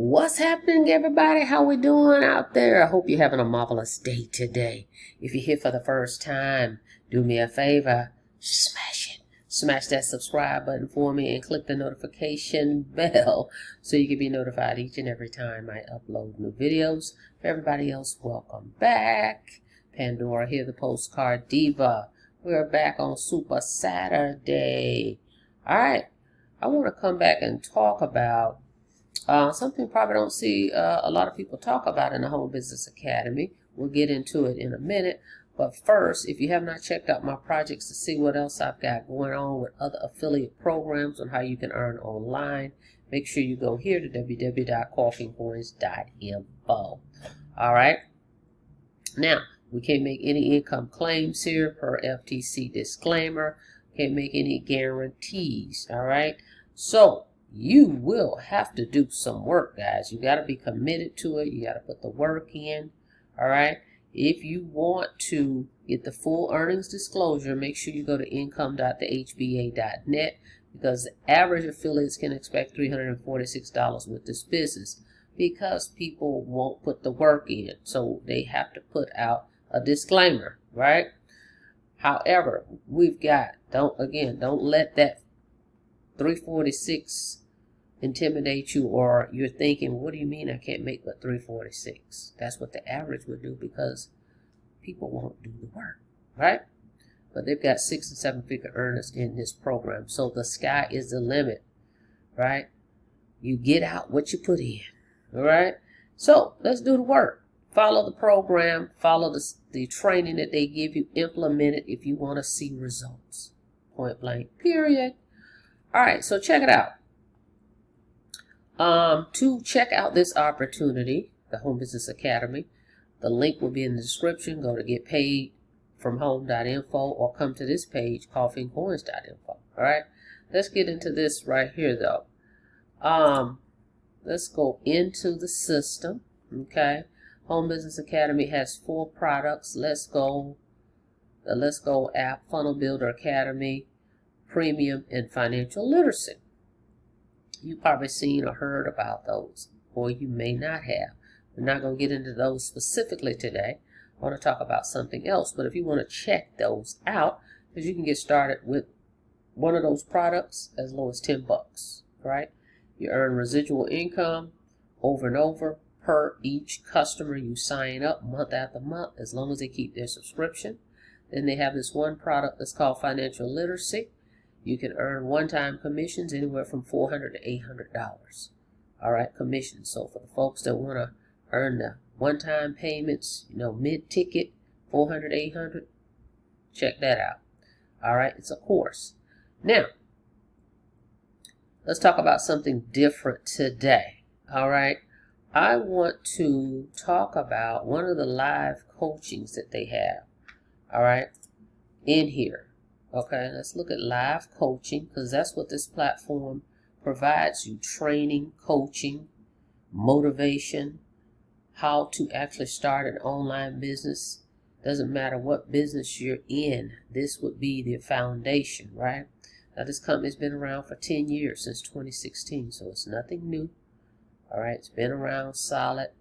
What's happening, everybody? How we doing out there? I hope you're having a marvelous day today. If you're here for the first time, do me a favor, smash it. Smash that subscribe button for me and click the notification bell so you can be notified each and every time I upload new videos. For everybody else, welcome back. Pandora here, the Postcard Diva. We're back on Super Saturday. All right, I want to come back and talk about something probably don't see a lot of people talk about in the Home Business Academy. We'll get into it in a minute. But first, if you have not checked out my projects to see what else I've got going on with other affiliate programs on how you can earn online, make sure you go here to www.coffeecoins.info. All right. Now, we can't make any income claims here per FTC disclaimer. Can't make any guarantees. All right. So, you will have to do some work, guys. You got to be committed to it. You got to put the work in. All right. If you want to get the full earnings disclosure, make sure you go to income.thehba.net because the average affiliates can expect $346 with this business because people won't put the work in. So they have to put out a disclaimer, right? However, we've got, don't let that 346 intimidate you, or you're thinking, what do you mean I can't make but 346? That's what the average would do because people won't do the work, right? But they've got 6 and 7 figure earners in this program, so the sky is the limit, right? You get out what you put in, all right? So let's do the work. Follow the program, follow the training that they give you, implement it if you want to see results. Point blank, period. All right, so check it out. To check out this opportunity, the Home Business Academy, the link will be in the description. Go to getpaidfromhome.info or come to this page, coffeecoins.info. All right, let's get into this right here, though. Let's go into the system. Okay, Home Business Academy has 4 products. Let's Go, the Let's Go app, Funnel Builder Academy, Premium, and Financial Literacy. You've probably seen or heard about those, or you may not have. We're not going to get into those specifically today. I want to talk about something else, but if you want to check those out, because you can get started with one of those products as low as $10, right? You earn residual income over and over per each customer you sign up month after month, as long as they keep their subscription. Then they have this one product that's called Financial Literacy. You can earn one-time commissions anywhere from $400 to $800. All right, commissions. So for the folks that want to earn the one-time payments, mid-ticket, $400, $800, check that out. All right, it's a course. Now, let's talk about something different today. All right, I want to talk about one of the live coachings that they have. All right, in here. Okay, let's look at live coaching because that's what this platform provides you. Training, coaching, motivation, how to actually start an online business. Doesn't matter what business you're in, this would be the foundation, right? Now this company's been around for 10 years, since 2016, so it's nothing new. All right, it's been around solid.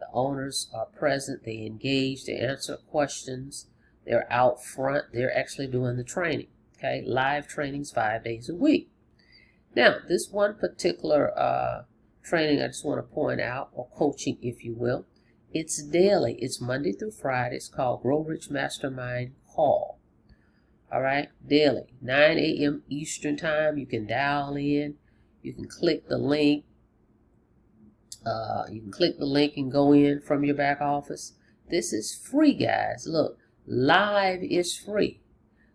The owners are present, they engage, they answer questions. They're out front. They're actually doing the training. Okay, live trainings 5 days a week. Now, this one particular training I just want to point out, or coaching, if you will, it's daily. It's Monday through Friday. It's called Grow Rich Mastermind Call. All right, daily, 9 a.m. Eastern Time. You can dial in. You can click the link. And go in from your back office. This is free, guys. Look. Live is free.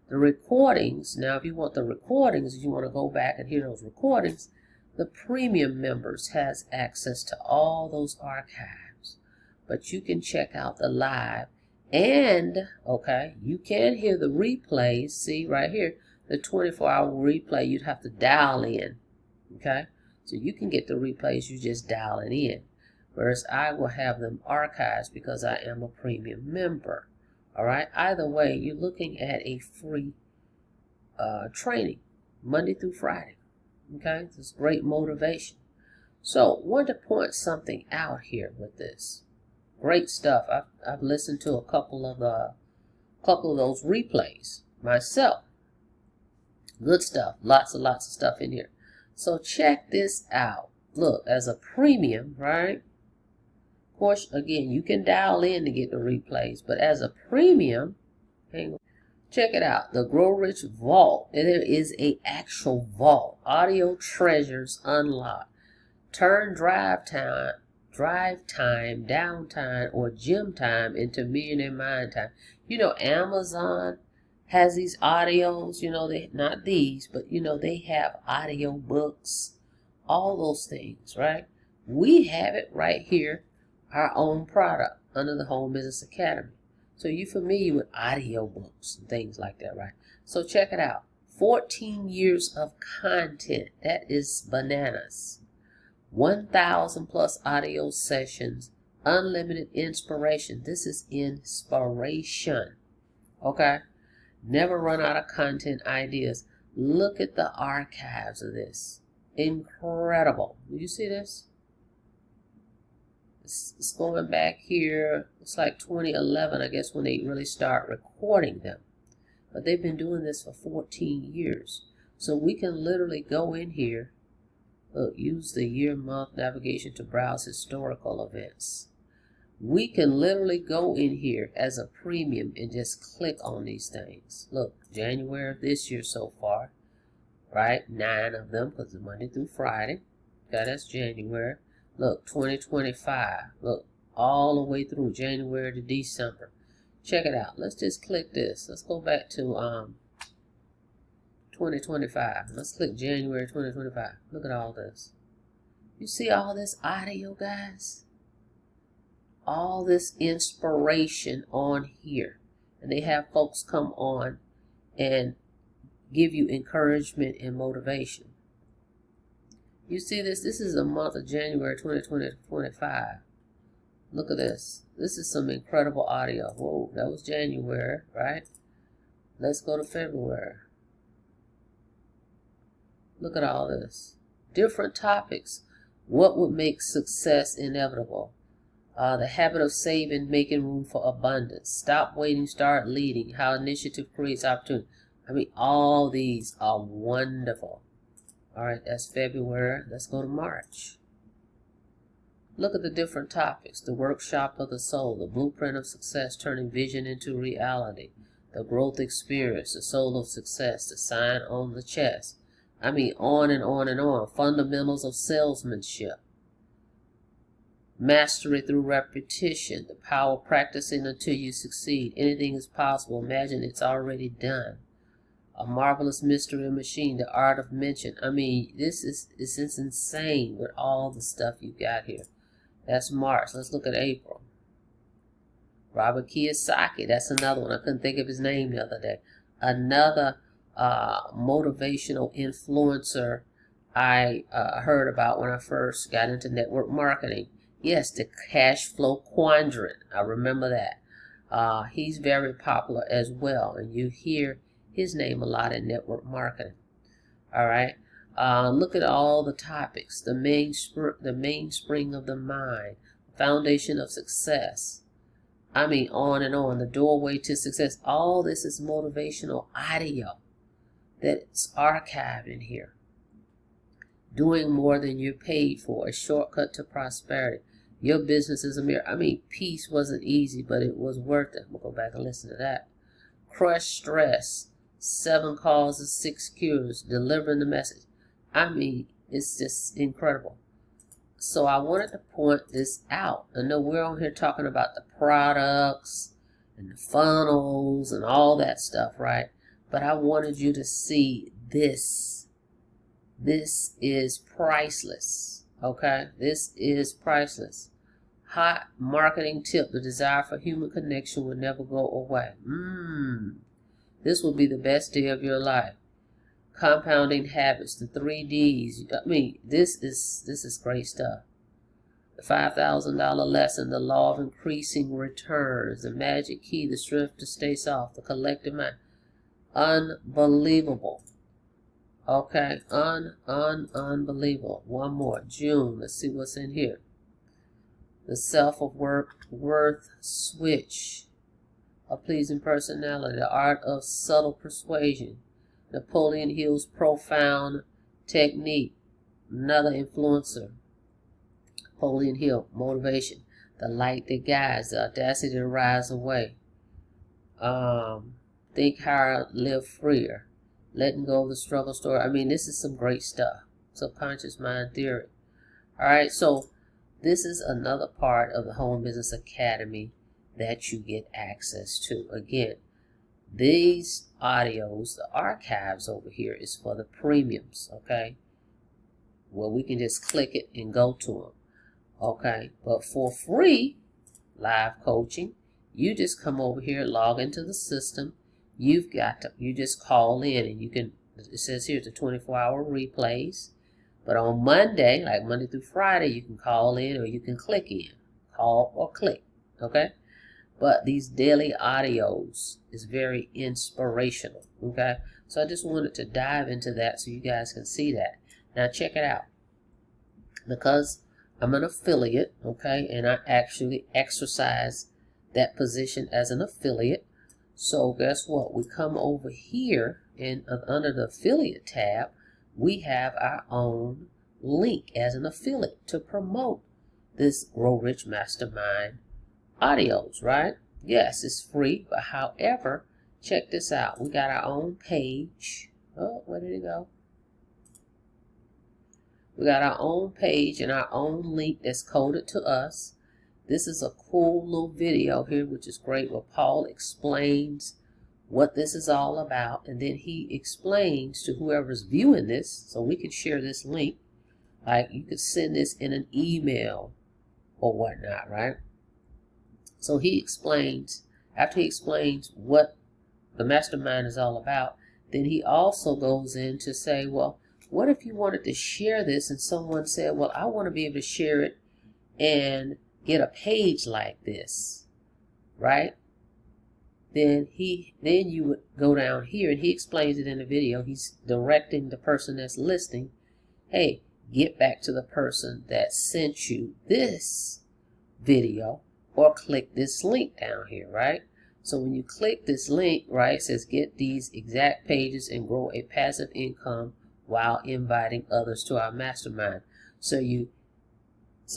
The recordings, now if you want the recordings, if you want to go back and hear those recordings, the premium members has access to all those archives. But you can check out the live and, okay, you can hear the replays. See right here, the 24-hour replay, you'd have to dial in, okay? So you can get the replays, you just dialing in. Whereas I will have them archived because I am a premium member. All right, either way, you're looking at a free training Monday through Friday. Okay, it's great motivation. So, want to point something out here with this. Great stuff. I've listened to a couple of those replays myself. Good stuff. Lots and lots of stuff in here. So check this out. Look, as a premium, right? Of course, again, you can dial in to get the replays, but as a premium, check it out. The Grow Rich Vault. And there is a actual vault. Audio treasures unlocked. Turn drive time, downtime, or gym time into millionaire mind time. You know, Amazon has these audios, you know, they not these, but you know, they have audio books, all those things, right? We have it right here, our own product under the Home Business Academy. So you're familiar with audio books and things like that, right? So check it out. 14 years of content. That is bananas. 1,000 plus audio sessions, unlimited inspiration. This is inspiration. Okay? Never run out of content ideas. Look at the archives of this. Incredible. Do you see this? It's going back here. It's like 2011, I guess, when they really start recording them. But they've been doing this for 14 years. So we can literally go in here. Look, use the year-month navigation to browse historical events. We can literally go in here as a premium and just click on these things. Look, January of this year so far, right? 9 of them because it's Monday through Friday. Okay, that's January. Look, 2025. Look, all the way through January to December. Check it out. Let's just click this. Let's go back to 2025. Let's click January 2025. Look at all this. You see all this audio, guys? All this inspiration on here. And they have folks come on and give you encouragement and motivation. You see this? This is the month of January 2025. Look at this. This is some incredible audio. Whoa, that was January, right? Let's go to February. Look at all this. Different topics. What would make success inevitable? The habit of saving, making room for abundance. Stop waiting, start leading. How initiative creates opportunity. I mean, all these are wonderful. All right, that's February. Let's go to March. Look at the different topics. The workshop of the soul, the blueprint of success, turning vision into reality, the growth experience, the soul of success, the sign on the chest. I mean, on and on and on. Fundamentals of salesmanship. Mastery through repetition. The power of practicing until you succeed. Anything is possible. Imagine it's already done. A marvelous mystery machine. The art of mention. I mean, this is insane with all the stuff you got here. That's March. Let's look at April. Robert Kiyosaki. That's another one. I couldn't think of his name the other day. Another motivational influencer I heard about when I first got into network marketing. Yes, the cash flow quadrant. I remember that. He's very popular as well, and you hear his name a lot in network marketing. All right. Look at all the topics. The mainspring of the mind, foundation of success. I mean, on and on. The doorway to success. All this is motivational audio that's archived in here. Doing more than you're paid for. A shortcut to prosperity. Your business is a mirror. I mean, peace wasn't easy, but it was worth it. We'll go back and listen to that. Crush stress. 7 causes, 6 cures. Delivering the message. I mean, it's just incredible. So I wanted to point this out. I know we're on here talking about the products and the funnels and all that stuff, right? But I wanted you to see this. This is priceless, okay? This is priceless. Hot marketing tip. The desire for human connection will never go away. This will be the best day of your life. Compounding habits, the 3 Ds. I mean, this is great stuff. The $5,000 lesson, the law of increasing returns, the magic key, the strength to stay soft, the collective mind. Unbelievable. Okay, unbelievable. One more, June. Let's see what's in here. The self-worth switch. A pleasing personality. The art of subtle persuasion. Napoleon Hill's profound technique. Another influencer. Napoleon Hill, motivation. The light that guides, the audacity to rise away. Think higher, live freer. Letting go of the struggle story. I mean, this is some great stuff. Subconscious mind theory. All right, so this is another part of the Home Business Academy that you get access to. Again, these audios, the archives over here is for the premiums, okay? Well, we can just click it and go to them, okay? But for free live coaching, you just come over here, log into the system. You just call in and you can, it says here the 24-hour replays. But on Monday, like Monday through Friday, you can call in or you can click in. Call or click, okay? But these daily audios is very inspirational, okay? So I just wanted to dive into that so you guys can see that. Now check it out. Because I'm an affiliate, okay, and I actually exercise that position as an affiliate. So guess what? We come over here and under the affiliate tab, we have our own link as an affiliate to promote this Grow Rich Mastermind audios, right? Yes, it's free, but however, check this out. We got our own page. Oh, where did it go? We got our own page and our own link that's coded to us. This is a cool little video here, which is great, where Paul explains what this is all about, and then he explains to whoever's viewing this, so we can share this link. Like, you could send this in an email or whatnot, right? So he explains, after he explains what the mastermind is all about, then he also goes in to say, well, what if you wanted to share this and someone said, well, I want to be able to share it and get a page like this, right? Then you would go down here, and he explains it in the video. He's directing the person that's listening, hey, get back to the person that sent you this video, or click this link down here, right? So when you click this link, right, it says get these exact pages and grow a passive income while inviting others to our mastermind. So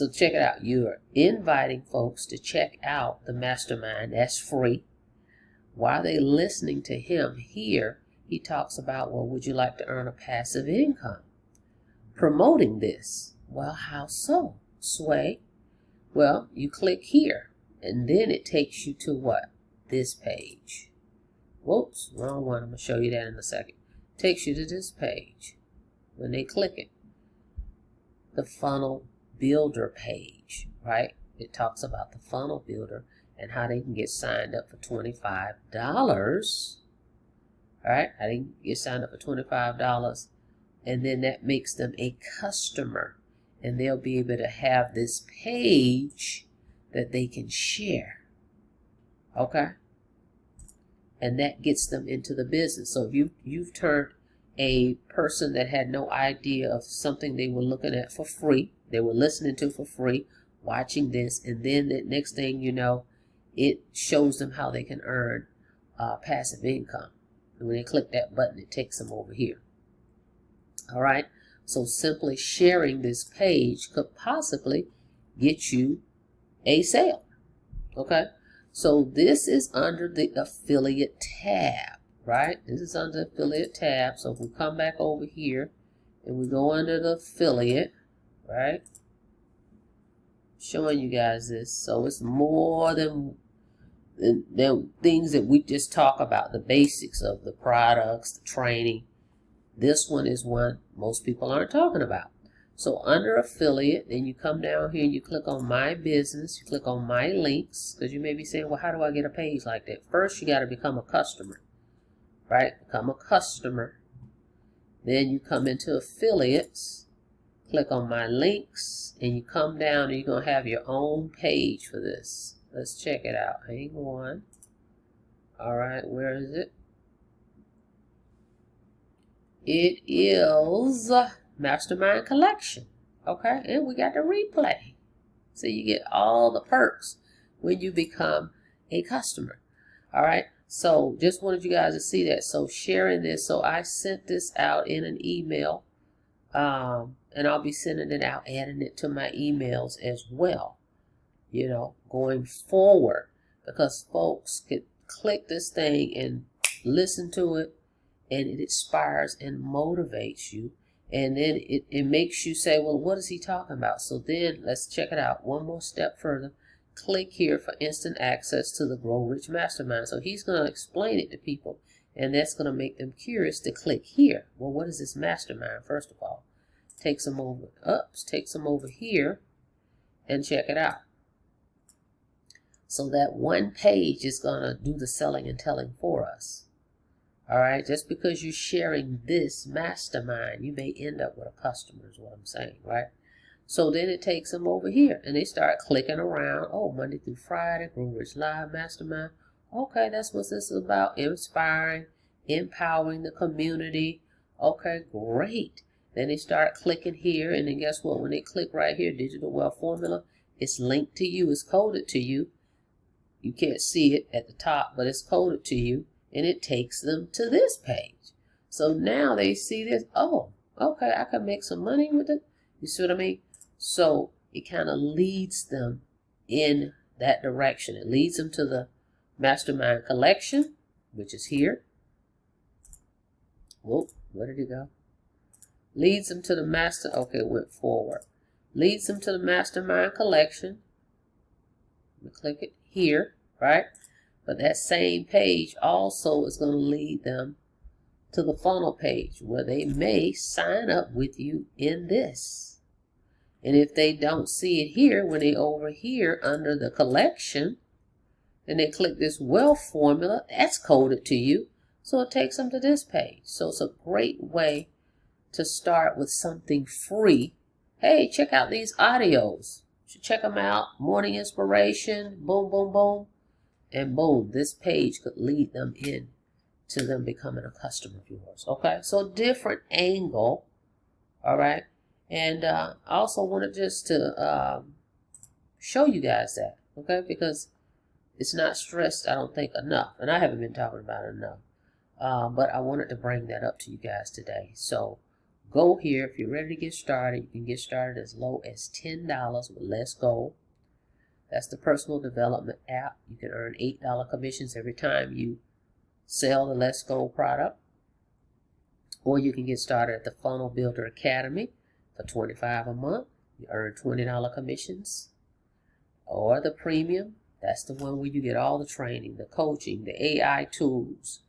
check it out. You're inviting folks to check out the mastermind. That's free. While they're listening to him here, he talks about, well, would you like to earn a passive income? Promoting this. Well, how so, Sway? Well, you click here, and then it takes you to what? This page. Whoops, wrong one. I'm going to show you that in a second. Takes you to this page. When they click it, the funnel builder page, right? It talks about the funnel builder and how they can get signed up for $25. All right, how they can get signed up for $25, and then that makes them a customer, and they'll be able to have this page that they can share. Okay, and that gets them into the business. So if you've turned a person that had no idea of something they were looking at for free, they were listening to for free, watching this, and then the next thing you know, it shows them how they can earn passive income. And when they click that button, it takes them over here. All right, so simply sharing this page could possibly get you a sale. Okay, so this is under the affiliate tab, right? This is under the affiliate tab. So if we come back over here and we go under the affiliate, right? Showing you guys this. So it's more than things that we just talk about, the basics of the products, the training. This one is one most people aren't talking about. So under affiliate, then you come down here and you click on my business, you click on my links, because you may be saying, well, how do I get a page like that? First, you got to become a customer, right? Become a customer. Then you come into affiliates, click on my links, and you come down and you're going to have your own page for this. Let's check it out. Hang on. All right, where is it? It is Mastermind Collection. Okay, and we got the replay. So you get all the perks when you become a customer. All right, so just wanted you guys to see that. So sharing this, so I sent this out in an email, and I'll be sending it out, adding it to my emails as well, you know, going forward, because folks could click this thing and listen to it, and it inspires and motivates you. And then it makes you say, well, what is he talking about? So then let's check it out. One more step further. Click here for instant access to the Grow Rich Mastermind. So he's going to explain it to people, and that's going to make them curious to click here. Well, what is this mastermind? First of all, takes them over here and check it out. So that one page is going to do the selling and telling for us. All right, just because you're sharing this mastermind, you may end up with a customer, is what I'm saying, right? So then it takes them over here, and they start clicking around. Oh, Monday through Friday, Grow Rich Live Mastermind. Okay, that's what this is about, inspiring, empowering the community. Okay, great. Then they start clicking here, and then guess what? When they click right here, Digital Wealth Formula, it's linked to you, it's coded to you. You can't see it at the top, but it's coded to you. And it takes them to this page. So now they see this. Oh, okay, I can make some money with it. You see what I mean? So it kind of leads them in that direction. It leads them to the Mastermind Collection, which is here. Whoop, where did it go? Leads them to the okay, it went forward. Leads them to the Mastermind Collection. We click it here, right? But that same page also is going to lead them to the funnel page, where they may sign up with you in this. And if they don't see it here, when they over here under the collection, and they click this wealth formula, that's coded to you. So it takes them to this page. So it's a great way to start with something free. Hey, check out these audios. You should check them out. Morning inspiration, boom, boom, boom. And boom, this page could lead them in to them becoming a customer of yours. Okay, so different angle. All right, and I also wanted just to show you guys that. Okay, because it's not stressed, I don't think, enough, and I haven't been talking about it enough. But I wanted to bring that up to you guys today. So go here if you're ready to get started. You can get started as low as $10 with Let's Go. That's the personal development app. You can earn $8 commissions every time you sell the Let's Go product. Or you can get started at the Funnel Builder Academy for $25 a month. You earn $20 commissions. Or the premium. That's the one where you get all the training, the coaching, the AI tools,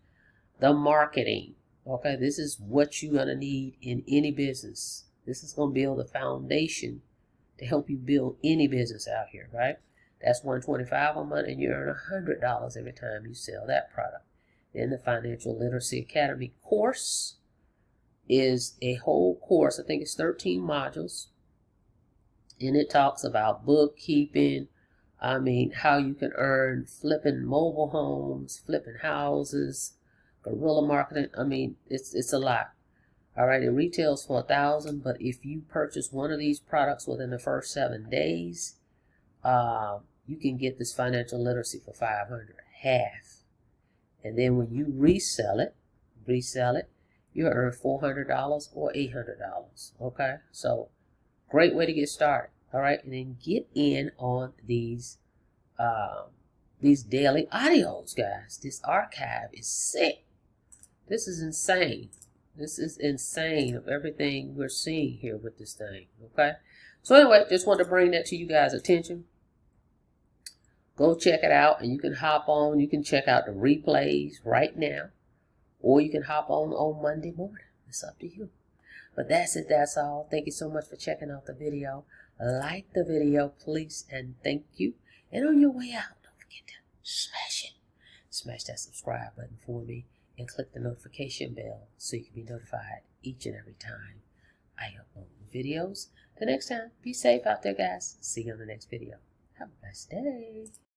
the marketing. Okay, this is what you're going to need in any business. This is going to build the foundation to help you build any business out here, right? That's $125 a month, and you earn $100 every time you sell that product. Then the Financial Literacy Academy course is a whole course. I think it's 13 modules. And it talks about bookkeeping. I mean, how you can earn flipping mobile homes, flipping houses, guerrilla marketing. I mean, it's a lot. All right, it retails for $1,000, but if you purchase one of these products within the first 7 days, you can get this financial literacy for $500, half. And then when you resell it, you earn $400 or $800. Okay, so great way to get started. All right, and then get in on these daily audios, guys. This archive is sick. This is insane. This is insane of everything we're seeing here with this thing. Okay, so anyway, just wanted to bring that to you guys' attention. Go check it out, and you can hop on. You can check out the replays right now, or you can hop on Monday morning. It's up to you. But that's it. That's all. Thank you so much for checking out the video. Like the video, please, and thank you. And on your way out, don't forget to smash it. Smash that subscribe button for me, and click the notification bell so you can be notified each and every time I upload videos. The next time, be safe out there, guys. See you on the next video. Have a blessed day.